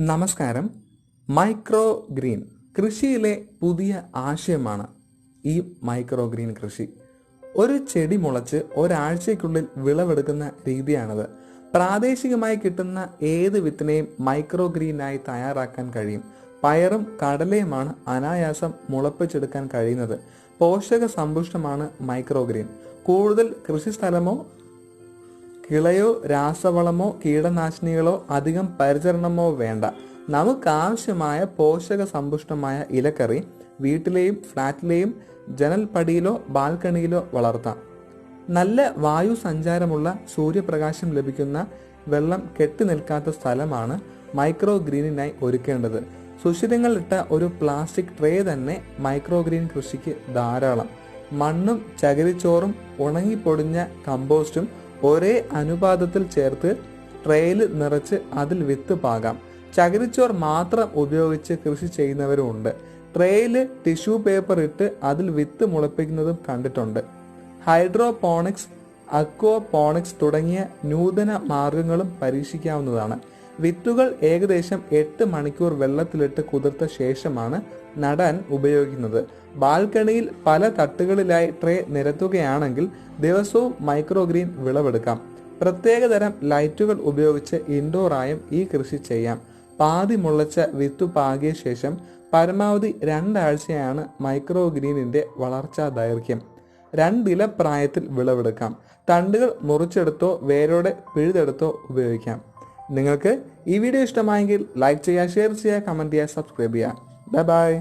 നമസ്കാരം. Micro green കൃഷിയിലെ പുതിയ ആശയമാണ് ഈ മൈക്രോ ഗ്രീൻ കൃഷി. ഒരു ചെടി മുളച്ച് ഒരാഴ്ചയ്ക്കുള്ളിൽ വിളവെടുക്കുന്ന രീതിയാണിത്. പ്രാദേശികമായി കിട്ടുന്ന ഏത് വിത്തിനെയും മൈക്രോ ഗ്രീനായി തയ്യാറാക്കാൻ കഴിയും. പയറും കടലയുമാണ് അനായാസം മുളപ്പിച്ചെടുക്കാൻ കഴിയുന്നത്. പോഷക സമ്പുഷ്ടമാണ് മൈക്രോ ഗ്രീൻ. കൂടുതൽ കൃഷിസ്ഥലമോ കിളയോ രാസവളമോ കീടനാശിനികളോ അധികം പരിചരണമോ വേണ്ട. നമുക്കാവശ്യമായ പോഷക സമ്പുഷ്ടമായ ഇലക്കറി വീട്ടിലെയും ഫ്ലാറ്റിലെയും ജനൽപ്പടിയിലോ ബാൽക്കണിയിലോ വളർത്താം. നല്ല വായു സഞ്ചാരമുള്ള സൂര്യപ്രകാശം ലഭിക്കുന്ന വെള്ളം കെട്ടി നിൽക്കാത്ത സ്ഥലമാണ് മൈക്രോ ഗ്രീനിനായി ഒരുക്കേണ്ടത്. സുഷിരങ്ങളിട്ട ഒരു പ്ലാസ്റ്റിക് ട്രേ തന്നെ മൈക്രോ ഗ്രീൻ കൃഷിക്ക് ധാരാളം. മണ്ണും ചകിരിച്ചോറും ഉണങ്ങിപ്പൊടിഞ്ഞ കമ്പോസ്റ്റും ഒരേ അനുപാതത്തിൽ ചേർത്ത് ട്രേയിൽ നിറച്ച് അതിൽ വിത്ത് പാകാം. ചകിരിച്ചോർ മാത്രം ഉപയോഗിച്ച് കൃഷി ചെയ്യുന്നവരുമുണ്ട്. ട്രേയിൽ ടിഷ്യൂ പേപ്പർ ഇട്ട് അതിൽ വിത്ത് മുളപ്പിക്കുന്നതും കണ്ടിട്ടുണ്ട്. ഹൈഡ്രോപോണിക്സ്, അക്വാപോണിക്സ് തുടങ്ങിയ നൂതന മാർഗങ്ങളും പരീക്ഷിക്കാവുന്നതാണ്. വിത്തുകൾ ഏകദേശം 8 മണിക്കൂർ വെള്ളത്തിലിട്ട് കുതിർത്ത ശേഷമാണ് നടാൻ ഉപയോഗിക്കുന്നത്. ബാൽക്കണിയിൽ പല തട്ടുകളിലായി ട്രേ നിരത്തുകയാണെങ്കിൽ ദിവസവും മൈക്രോ ഗ്രീൻ വിളവെടുക്കാം. പ്രത്യേകതരം ലൈറ്റുകൾ ഉപയോഗിച്ച് ഇൻഡോറായും ഈ കൃഷി ചെയ്യാം. പാതി മുളച്ച വിത്തു പാകിയ ശേഷം പരമാവധി 2 ആഴ്ചയാണ് മൈക്രോ ഗ്രീനിന്റെ വളർച്ചാ ദൈർഘ്യം. 2 ഇല പ്രായത്തിൽ വിളവെടുക്കാം. തണ്ടുകൾ മുറിച്ചെടുത്തോ വേരോടെ പിഴുതെടുത്തോ ഉപയോഗിക്കാം. നിങ്ങൾക്ക് ഈ വീഡിയോ ഇഷ്ടമായെങ്കിൽ ലൈക്ക് ചെയ്യുക, ഷെയർ ചെയ്യുക, കമന്റ് ചെയ്യുക, സബ്സ്ക്രൈബ് ചെയ്യുക. Bye bye.